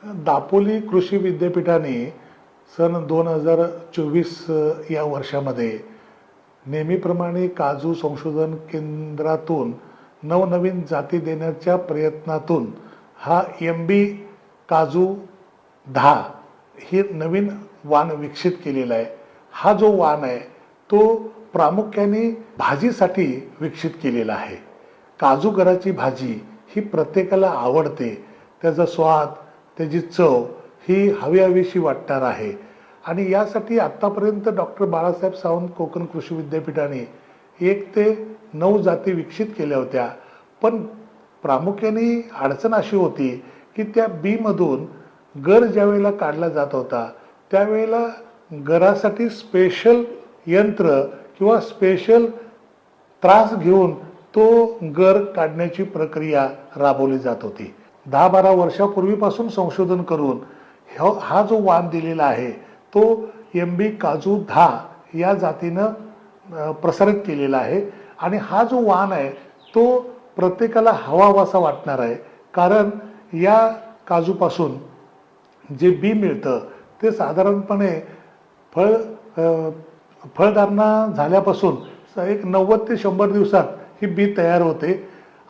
दापोली कृषी विद्यापीठाने सन 2024 या वर्षामध्ये नेहमीप्रमाणे काजू संशोधन केंद्रातून नवनवीन जाती देण्याच्या प्रयत्नातून हा MB काजू 10 हे नवीन वाण विकसित केलेला आहे। हा जो वाण आहे तो प्रामुख्याने भाजीसाठी विकसित केलेला आहे। काजूगराची भाजी ही प्रत्येकाला आवडते, त्याचा स्वाद, त्याची चव ही हवीहवीशी वाटणार आहे। आणि यासाठी आत्तापर्यंत डॉक्टर बाळासाहेब सावंत कोकण कृषी विद्यापीठाने 1 ते 9 जाती विकसित केल्या होत्या, पण प्रामुख्याने अडचण अशी होती की त्या बीमधून गर ज्यावेळेला काढला जात होता त्यावेळेला गरासाठी स्पेशल यंत्र किंवा स्पेशल त्रास घेऊन तो गर काढण्याची प्रक्रिया राबवली जात होती। 10-12 वर्षापूर्वीपासून संशोधन करून हा जो वाण दिलेला आहे तो MB काजू 10 या जातीनं प्रसारित केलेला आहे। आणि हा जो वाण आहे तो प्रत्येकाला हवाहवासा वाटणार आहे, कारण या काजूपासून जे बी मिळतं ते साधारणपणे फळधारणा झाल्यापासून एक 90 ते 100 दिवसात ही बी तयार होते